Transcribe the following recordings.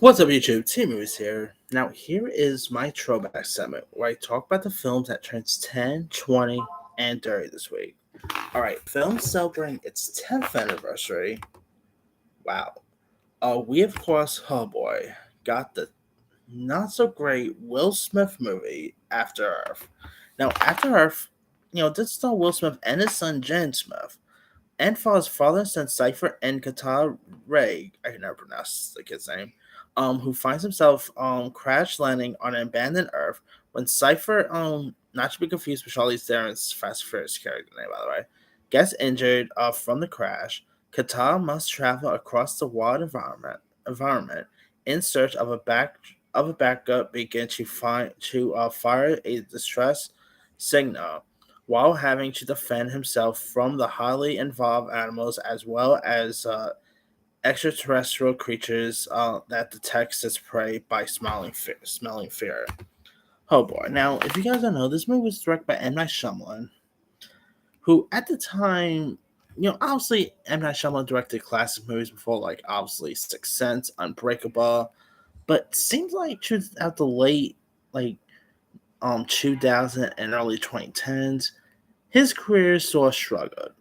What's up, YouTube? Team Movies here. Now, here is my throwback segment where I talk about the films that turns 10, 20, and 30 this week. Alright, film celebrating its 10th anniversary. Wow. We, of course, oh boy, got the not so great Will Smith movie, After Earth. Now, After Earth, this stars Will Smith and his son, Jen Smith, and for his father and son Cypher and Kata Ray, I can never pronounce the kid's name, who finds himself crash landing on an abandoned Earth when Cypher, not to be confused with Charlize Theron's Fast and Furious character name, by the way, gets injured from the crash. Kata must travel across the wild environment in search of a backup begin to fire a distress signal while having to defend himself from the highly involved animals as well as extraterrestrial creatures that detects its prey by smelling fear. Oh boy! Now, if you guys don't know, this movie was directed by M. Night Shyamalan, who at the time, obviously M. Night Shyamalan directed classic movies before, like obviously Sixth Sense, Unbreakable, but seems like throughout the late like 2000 and early 2010s, his career sort of struggled.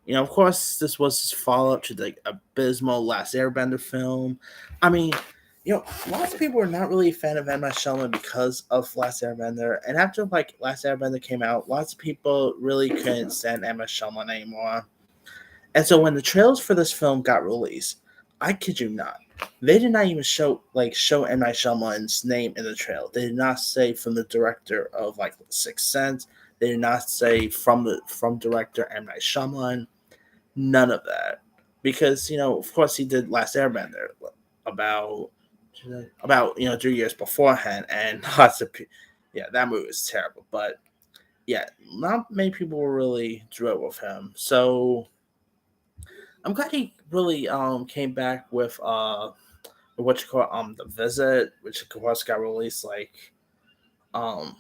Of course, this was his follow up to the abysmal Last Airbender film. I mean, lots of people were not really a fan of M. Night Shyamalan because of Last Airbender, and after like Last Airbender came out, lots of people really couldn't stand M. Night Shyamalan anymore. And so when the trailers for this film got released, I kid you not, they did not even show M. Night Shyamalan's name in the trailer. They did not say from the director of like Sixth Sense. They did not say from director M. Night Shyamalan. None of that, because of course he did Last Airbender about 3 years beforehand, and that movie was terrible. But yeah, not many people were really thrilled with him. So I'm glad he really came back with what you call The Visit, which of course got released like um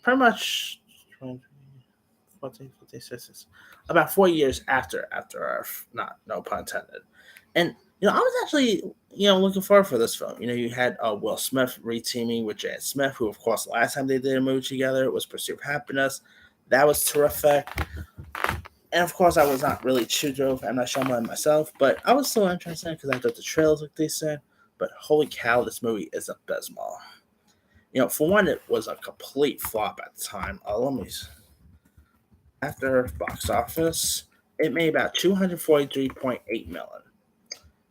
pretty much 14, 15, 16, about 4 years after Earth. Not no pun intended. And I was actually looking forward for this film. You had Will Smith reteaming with Jan Smith, who of course last time they did a movie together was Pursuit of Happiness. That was terrific. And of course, I was not really too thrilled with M. Night Shyamalan myself, but I was still interested because I thought the trailers looked decent. But holy cow, this movie is abysmal. For one, it was a complete flop at the time. Let me. After box office, it made about 243.8 million.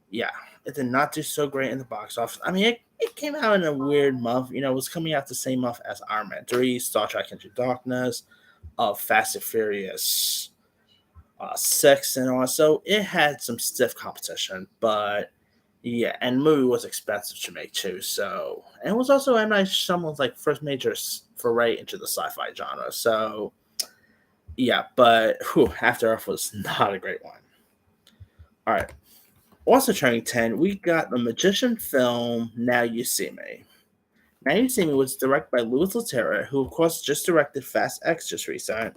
Yeah, it did not do so great in the box office. I mean, it came out in a weird month. It was coming out the same month as Iron Man 3, Star Trek Into Darkness, Fast and Furious 6, and all. So it had some stiff competition, but yeah, and the movie was expensive to make too. So, and it was also M. Night Shyamalan's like first major foray into the sci-fi genre. So yeah, but After Earth was not a great one. All right. Also turning 10, we got the magician film Now You See Me. Now You See Me was directed by Louis Leterrier, who of course just directed Fast X just recent.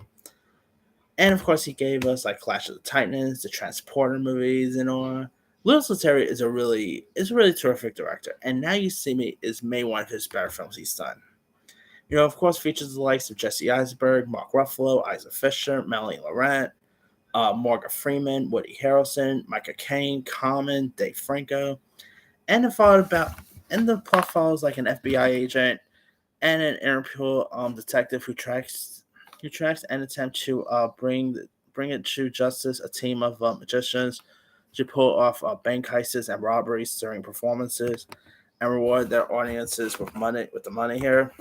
And of course he gave us like Clash of the Titans, the Transporter movies, and all. Louis Leterrier is a really terrific director, and Now You See Me is maybe one of his better films he's done. Of course, features the likes of Jesse Eisenberg, Mark Ruffalo, Isaac Fisher, Melanie Laurent, Morgan Freeman, Woody Harrelson, Micah Caine, Common, Dave Franco, and the plot follows like an FBI agent and an Interpol detective who tracks and attempts to bring it to justice a team of magicians to pull off bank heists and robberies during performances and reward their audiences with the money here.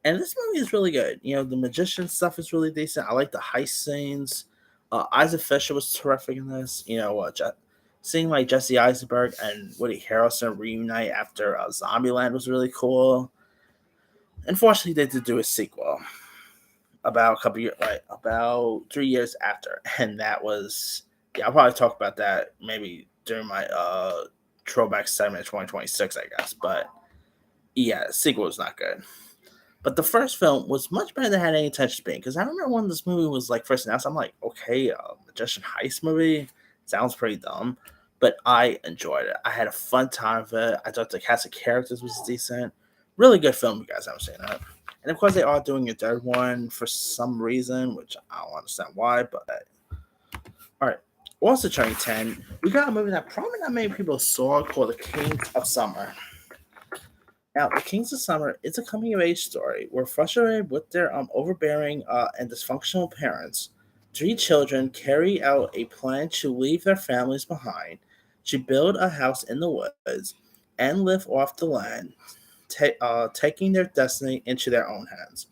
And this movie is really good. The magician stuff is really decent. I like the heist scenes. Isaac Fisher was terrific in this. Seeing like Jesse Eisenberg and Woody Harrelson reunite after Zombieland was really cool. Unfortunately, they did do a sequel about about 3 years after, and that was I'll probably talk about that maybe during my throwback segment 2026, I guess. But yeah, the sequel was not good. But the first film was much better than I had any intention of being. Because I remember when this movie was like first announced, I'm like, okay, magician heist movie sounds pretty dumb. but I enjoyed it. I had a fun time with it. I thought the cast of characters was decent. Really good film, you guys haven't seen it. And of course, they are doing a third one for some reason, which I don't understand why, but all right. Also, turning 10, we got a movie that probably not many people saw called The Kings of Summer. Now, The Kings of Summer is a coming of age story where, frustrated with their overbearing and dysfunctional parents, three children carry out a plan to leave their families behind, to build a house in the woods, and live off the land, taking their destiny into their own hands.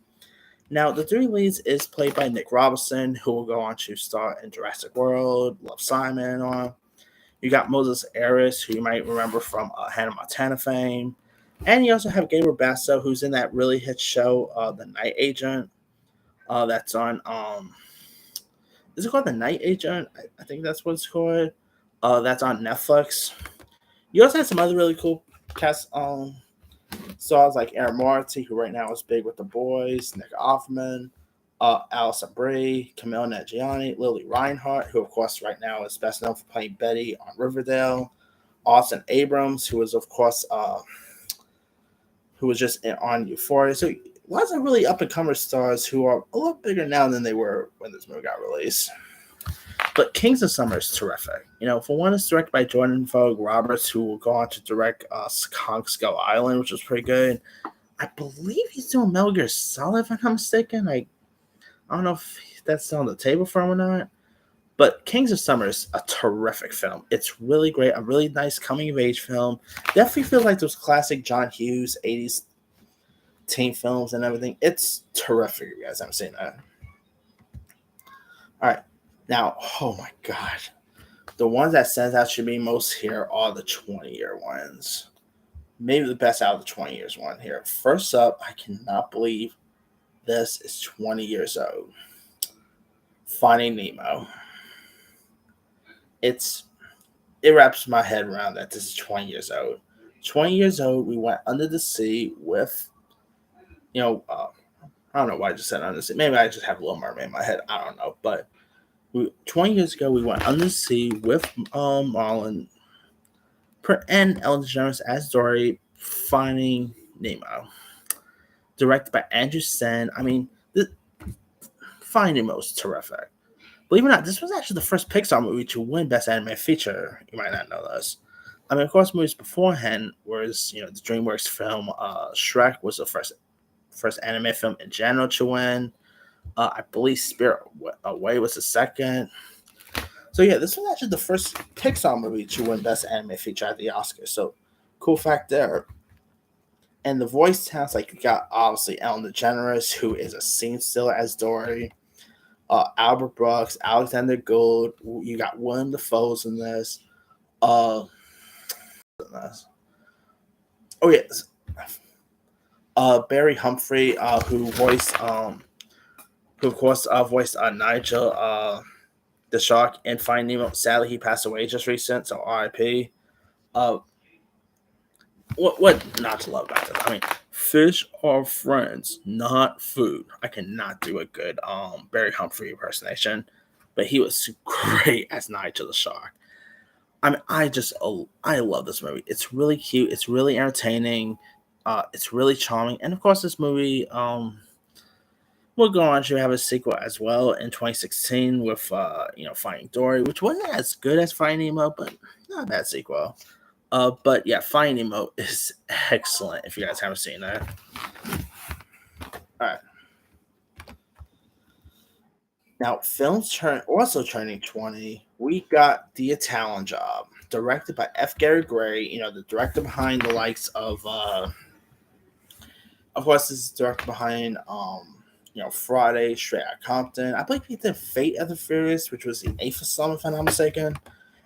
Now, the three leads is played by Nick Robinson, who will go on to star in Jurassic World, Love Simon, and all. You got Moses Aris, who you might remember from Hannah Montana fame. And you also have Gabriel Basso, who's in that really hit show, The Night Agent. That's on, is it called The Night Agent? I think that's what it's called. That's on Netflix. You also have some other really cool cast stars like Aaron Morty, who right now is big with The Boys, Nick Offerman, Alison Brie, Camille Nanjiani, Lily Reinhart, who of course right now is best known for playing Betty on Riverdale, Austin Abrams, who is of course who was just on Euphoria. So lots of really up and comer stars who are a little bigger now than they were when this movie got released. But Kings of Summer is terrific. For one, it's directed by Jordan Vogt Roberts, who will go on to direct Kong Skull Island, which was pretty good. I believe he's doing Metal Gear Solid, if I'm not mistaken. I don't know if that's still on the table for him or not. But Kings of Summer is a terrific film. It's really great. A really nice coming-of-age film. Definitely feels like those classic John Hughes 80s teen films and everything. It's terrific, if you guys haven't seen that. All right. Now, oh my God. The ones that stands out to me most here are the 20-year ones. Maybe the best out of the 20 years one here. First up, I cannot believe this is 20 years old. Finding Nemo. It wraps my head around that this is 20 years old. 20 years old, we went under the sea with, I don't know why I just said under the sea. Maybe I just have Little Mermaid in my head. I don't know. But 20 years ago, we went under the sea with Marlon and Ellen DeGeneres as Dory, Finding Nemo. Directed by Andrew Sen. I mean, Finding Nemo is terrific. Believe it or not, this was actually the first Pixar movie to win Best Animated Feature. You might not know this. I mean, of course, movies beforehand was, the DreamWorks film Shrek was the first anime film in general to win. I believe Spirit Away was the second. So yeah, this was actually the first Pixar movie to win Best Animated Feature at the Oscars. So cool fact there. And the voice talents, like you got obviously Ellen DeGeneres, who is a scene stealer as Dory. Albert Brooks, Alexander Gould. You got Willem Dafoe's in this. Oh yes, Barry Humphrey, who voiced voiced Nigel, the shark in Finding Nemo. Sadly, he passed away just recent, so R.I.P. What not to love about this? I mean, fish are friends, not food. I cannot do a good Barry Humphrey impersonation, but he was great as Nigel the shark. I mean, I love this movie. It's really cute. It's really entertaining. It's really charming, and of course, this movie will go on to have a sequel as well in 2016 with Finding Dory, which wasn't as good as Finding Nemo, but not a bad sequel. But yeah, Finding Nemo is excellent if you guys haven't seen that. All right. Now, films also turning 20. We got The Italian Job, directed by F. Gary Gray. The director behind the likes of course, this is director behind Friday, Straight Outta Compton. I believe he did Fate of the Furious, which was the 8th installment, if I'm not mistaken.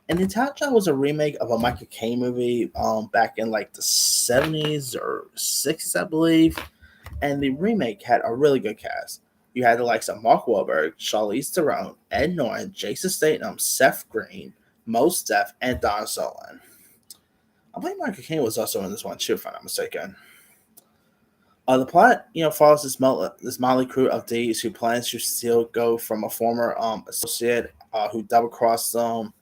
And The Italian Job was a remake of a Michael Caine movie back in like the 70s or 60s, I believe. And the remake had a really good cast. You had the likes of Mark Wahlberg, Charlize Theron, Ed Norton, Jason Statham, Seth Green, Mos Def, and Don Solon. I believe Michael Caine was also in this one too, if I'm not mistaken. The plot, follows this motley crew of thieves who plans to steal gold from a former associate who double-crossed them,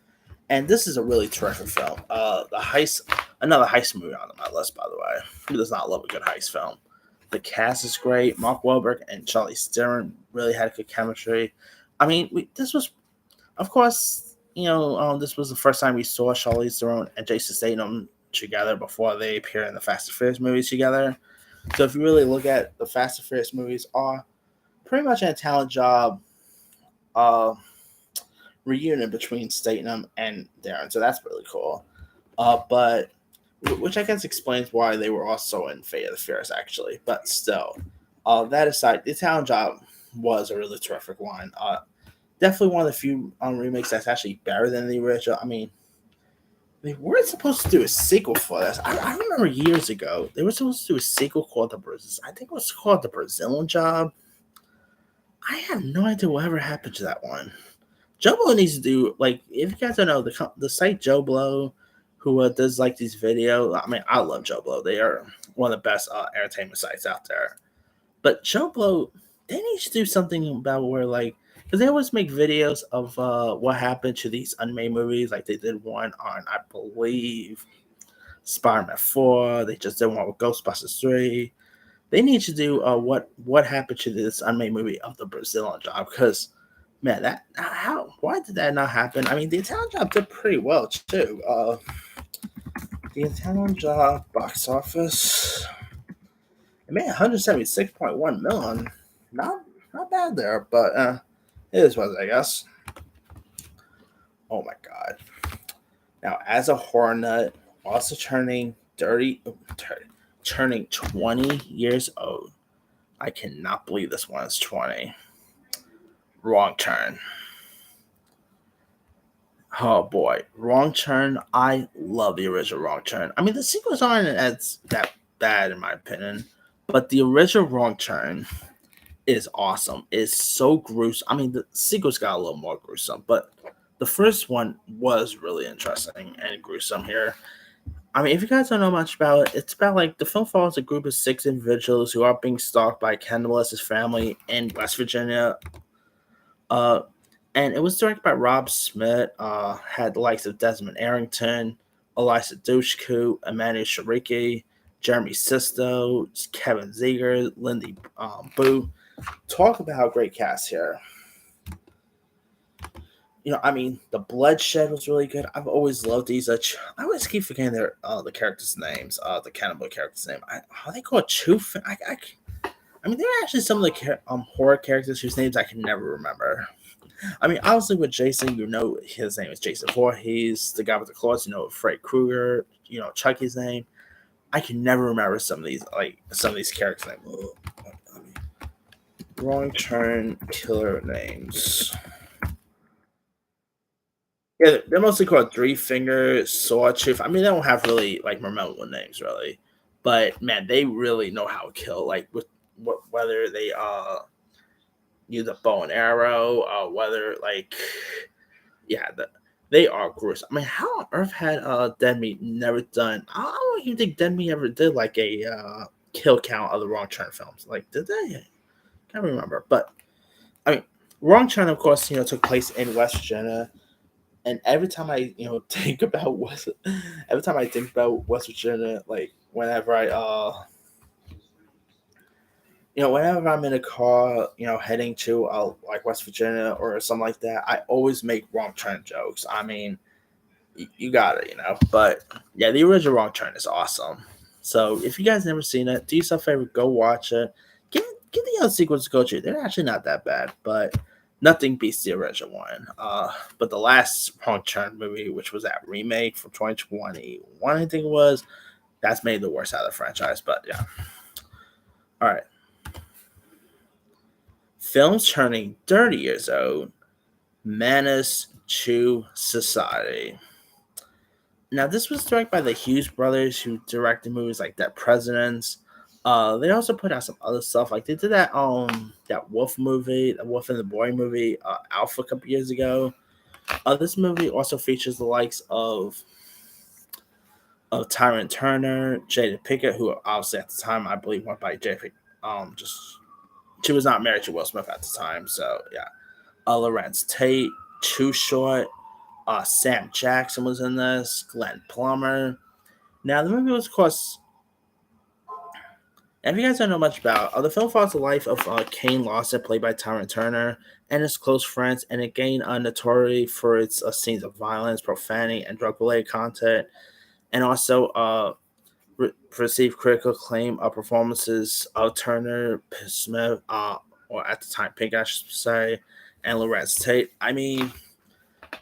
And this is a really terrific film. The heist, another heist movie on my list, by the way. Who does not love a good heist film? The cast is great. Mark Wahlberg and Charlie Theron really had good chemistry. I mean, this was, of course, this was the first time we saw Charlie Theron and Jason Statham together before they appear in the Fast and Furious movies together. So if you really look at the Fast and Furious movies, are pretty much a talent job uh, reunion between Statham and Darren. So that's really cool. But which I guess explains why they were also in Fate of the Furious, actually. But still, that aside, the talent job was a really terrific one. Definitely one of the few remakes that's actually better than the original. I mean, they weren't supposed to do a sequel for this. I remember years ago they were supposed to do a sequel called I think it was called the Brazilian Job. I have no idea whatever happened to that one. Joe Blow needs to do, like, if you guys don't know, the site Joe Blow, who does like these videos. I mean, I love Joe Blow. They are one of the best entertainment sites out there. But Joe Blow, they need to do something about where, like, because they always make videos of what happened to these unmade movies. Like they did one on, I believe, Spider-Man 4. They just did one with Ghostbusters 3. They need to do what happened to this unmade movie of the Brazilian Job, because man, that how why did that not happen? I mean, the Italian Job did pretty well too. The Italian Job box office, it made 176.1 million. Not bad there, but it is what it is, I guess. Oh my god! Now, as a horror nut, also turning 20 years old. I cannot believe this one is 20. Wrong Turn. Oh boy, Wrong Turn. I love the original Wrong Turn. I mean, the sequels aren't as that bad in my opinion, but the original Wrong Turn is awesome. It's so gruesome. I mean, the sequels got a little more gruesome, but the first one was really interesting and gruesome here. I mean, if you guys don't know much about it, it's about, like, the film follows a group of 6 individuals who are being stalked by a cannibalist family in West Virginia. Uh, and it was directed by Rob Smith. Had the likes of Desmond Arrington, Eliza Dushku, Emmanuel Shariki, Jeremy Sisto, Kevin Zeger, Lindy Boo. Talk about a great cast here. I mean, the bloodshed was really good. I've always loved these. I always keep forgetting the characters' names. The cannibal characters' name. How they call Choof? I mean, there are actually some of the horror characters whose names I can never remember. I mean, obviously with Jason, his name is Jason Voorhees. The guy with the claws, Fred Krueger. Chucky's name. I can never remember some of these characters' names. Wrong Turn killer names. Yeah, they're mostly called Three Finger, Sawtooth. I mean, they don't have really like memorable names, really, but man, they really know how to kill. Like with whether they use a bow and arrow, whether like yeah, they are gruesome. I mean, how on earth had Dead Meat never done? I don't even think Dead Meat ever did like a kill count of the Wrong Turn films. Like, did they? Can't remember, but I mean, Wrong Turn, of course, took place in West Virginia. And every time I, every time I think about West Virginia, like whenever whenever I'm in a car, heading to like West Virginia or something like that, I always make Wrong Turn jokes. I mean, you got it, But yeah, the original Wrong Turn is awesome. So if you guys never seen it, do yourself a favor, go watch it. Give the other sequels a go to. They're actually not that bad, but nothing beats the original one. But the last Wrong Turn movie, which was that remake from 2021, I think it was, that's made the worst out of the franchise. But yeah. All right. Films turning 30 years old. Menace II Society. Now, this was directed by the Hughes brothers, who directed movies like Dead Presidents. They also put out some other stuff. Like they did that Wolf movie, the Wolf and the Boy movie, Alpha, a couple years ago. This movie also features the likes of Tyrone Turner, Jada Pinkett, who obviously at the time I believe went by Jada. Just she was not married to Will Smith at the time, so yeah. Lorenz Tate, Too Short, Sam Jackson was in this, Glenn Plummer. Now, the movie was, of course, if you guys don't know much about the film follows the life of Kane Lawson, played by Tyron Turner, and his close friends, and it gained notoriety for its scenes of violence, profanity, and drug-related content, and also received critical acclaim of performances of Turner, Smith, or at the time Pink, I should say, and Lorenz Tate. I mean,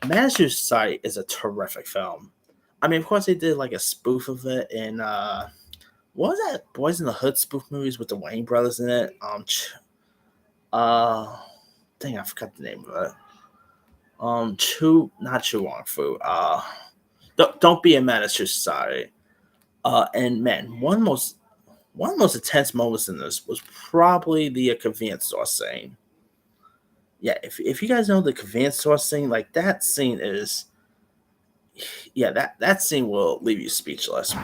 Menace II Society is a terrific film. I mean, of course, they did like a spoof of it in what was that Boys in the Hood spoof movies with the Wayne brothers in it? Dang, I forgot the name of it. Not Chu Wong Fu. Don't be a Menace to Society. And man, one of the most intense moments in this was probably the convenience store scene. Yeah, if you guys know the convenience store scene, like that scene is, yeah, that scene will leave you speechless.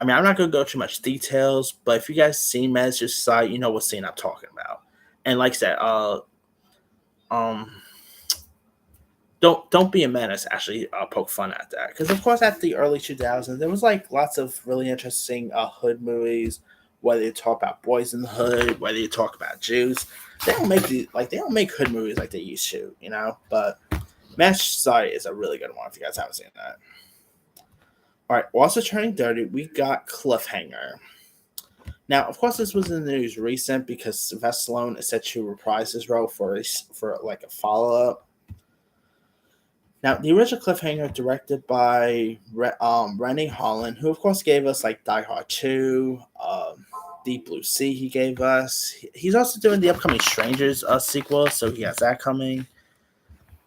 I mean, I'm not gonna go too much details, but if you guys seen Menace to Society, you know what scene I'm talking about. And like I said, um, don't be a menace. Actually, poke fun at that because of course at the early 2000s there was like lots of really interesting hood movies. Whether you talk about Boys in the Hood, whether you talk about Jews, they don't make hood movies like they used to, you know. But Menace Society is a really good one if you guys haven't seen that. All right, also turning 30, we got Cliffhanger. Now, of course, this was in the news recent because Sylvester Stallone is set to reprise his role for like a follow up. Now, the original Cliffhanger, directed by Rennie Holland, who of course gave us like Die Hard 2, Deep Blue Sea. He gave us. He's also doing the upcoming Strangers sequel, so he has that coming.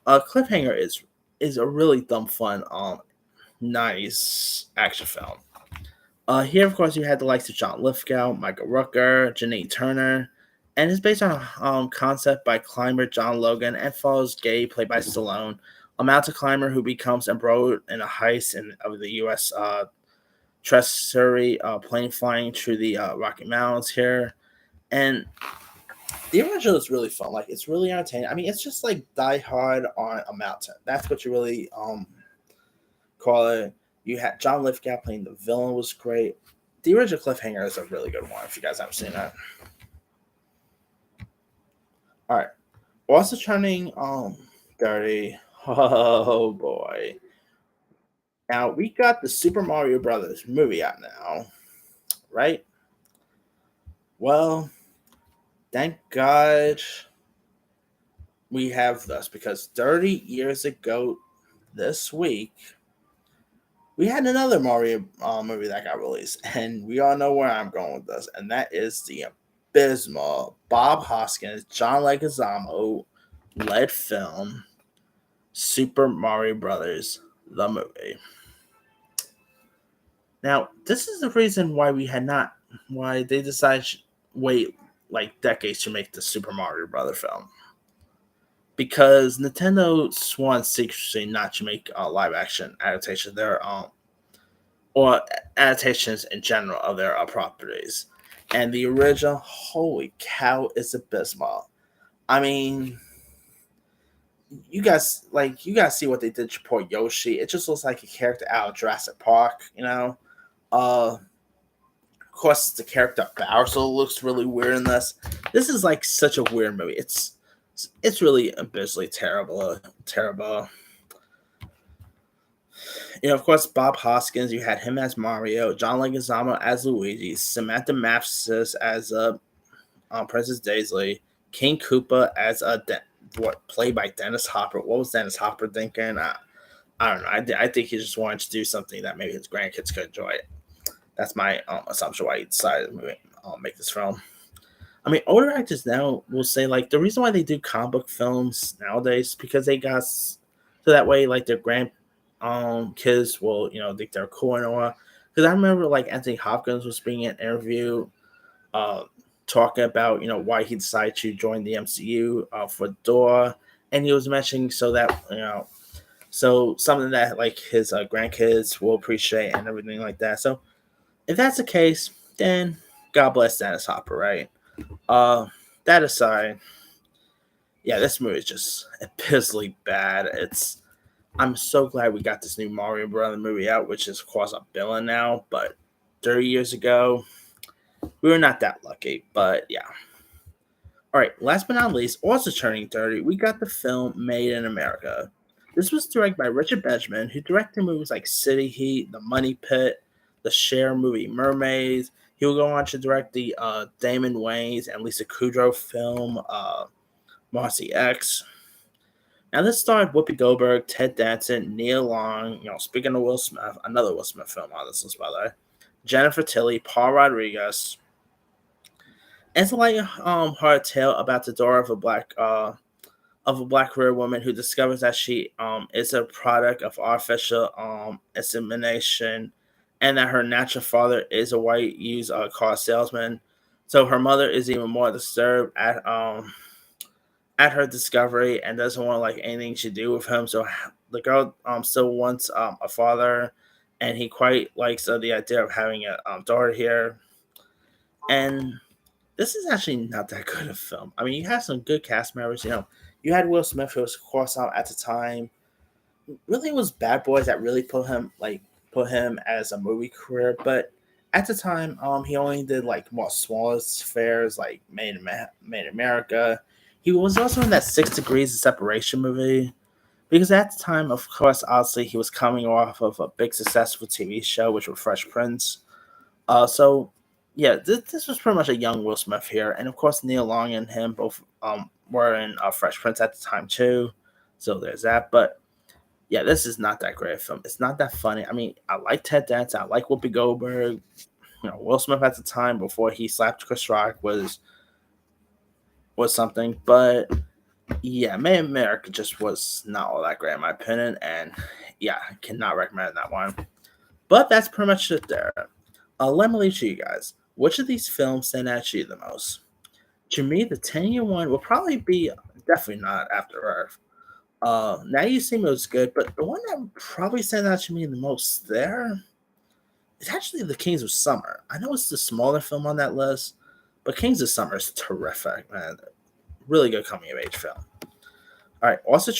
Cliffhanger is a really dumb fun, nice action film. Here, of course, you had the likes of John Lithgow, Michael Rooker, Janine Turner, and it's based on a concept by climber John Logan and follows Gabe, played by Stallone, a mountain climber who becomes embroiled in a heist of the U.S. Treasury plane flying through the Rocky Mountains here. And the original is really fun. Like, it's really entertaining. I mean, it's just like Die Hard on a mountain. That's what you really call it. You had John Lithgow playing the villain was great. The original Cliffhanger is a really good one if you guys haven't seen that. All right. Also turning 30. Oh boy. Now we got the Super Mario Brothers movie out now, right? Well, thank God we have this because 30 years ago this week we had another Mario movie that got released, and we all know where I'm going with this, and that is the abysmal Bob Hoskins, John Leguizamo led film Super Mario Brothers, the movie. Now, this is the reason why they decided to wait like decades to make the Super Mario Brother film. Because Nintendo sworn secrecy not to make live action adaptations or adaptations in general of their properties. And the original, holy cow, is abysmal. I mean, you guys see what they did to poor Yoshi. It just looks like a character out of Jurassic Park, you know. Of course, the character Bowser looks really weird in this. This is like such a weird movie. It's really abysmally terrible. You know, of course, Bob Hoskins. You had him as Mario, John Leguizamo as Luigi, Samantha Mathis as Princess Daisy, King Koopa as played by Dennis Hopper. What was Dennis Hopper thinking? I don't know. I think he just wanted to do something that maybe his grandkids could enjoy. That's my assumption why he decided to make this film. I mean, older actors now will say like the reason why they do comic book films nowadays because they got so that way like their kids will think they're cool and all. Because I remember like Anthony Hopkins was being in an interview, talking about why he decided to join the MCU for Dora, and he was mentioning so something that like his grandkids will appreciate and everything like that. So if that's the case, then God bless Dennis Hopper, right? That aside, yeah, this movie is just abysmally bad. I'm so glad we got this new Mario Brother movie out, which is of course a villain now, but 30 years ago, we were not that lucky. But yeah. All right, last but not least, also turning 30, we got the film Made in America. This was directed by Richard Benjamin, who directed movies like City Heat, The Money Pit, the Cher movie Mermaids. He will go on to direct the Damon Wayans and Lisa Kudrow film Marcy X. Now, this starred Whoopi Goldberg, Ted Danson, Neil Long, speaking of Will Smith, another Will Smith film on this list, by the way, Jennifer Tilly, Paul Rodriguez. It's like a hard tale about the daughter of a black queer woman who discovers that she is a product of artificial insemination, and that her natural father is a white used car salesman. So her mother is even more disturbed at her discovery and doesn't want like anything to do with him. So the girl still wants a father, and he quite likes the idea of having a daughter here. And this is actually not that good of a film. I mean, you have some good cast members. You had Will Smith, who was of course at the time. Really, it was Bad Boys that really put him as a movie career. But at the time, he only did like more smaller affairs like Made in America. He was also in that 6 Degrees of Separation movie. Because at the time, of course, obviously, he was coming off of a big successful TV show, which was Fresh Prince. So yeah, this was pretty much a young Will Smith here, and of course Neil Long and him both were in Fresh Prince at the time too. So there's that. But yeah, this is not that great a film. It's not that funny. I mean, I like Ted Danson, I like Whoopi Goldberg. Will Smith at the time before he slapped Chris Rock was something, but yeah, Made in America just was not all that great in my opinion, and yeah, I cannot recommend that one. But that's pretty much it there. Let me leave to you guys. Which of these films stand out to you the most? To me, the 10-year one will probably be definitely not After Earth. Now You See Me was good, but the one that probably stands out to me the most there is actually The Kings of Summer. I know it's the smaller film on that list, but Kings of Summer is terrific, man. Really good coming of age film. All right, also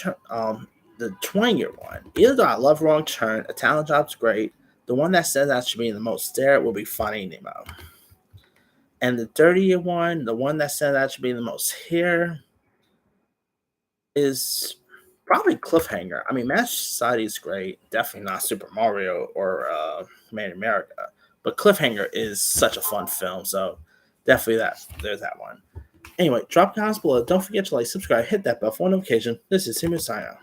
the 20-year one. Either though I love Wrong Turn, A Talent Job's great. The one that stands out to me the most there will be Finding Nemo. And the 30-year one, the one that stands out to me the most here is probably Cliffhanger. I mean, Menace II Society is great. Definitely not Super Mario or Made in America. But Cliffhanger is such a fun film. So definitely there's that one. Anyway, drop comments below. Don't forget to like, subscribe, hit that bell for notification. This is Timmy signing out.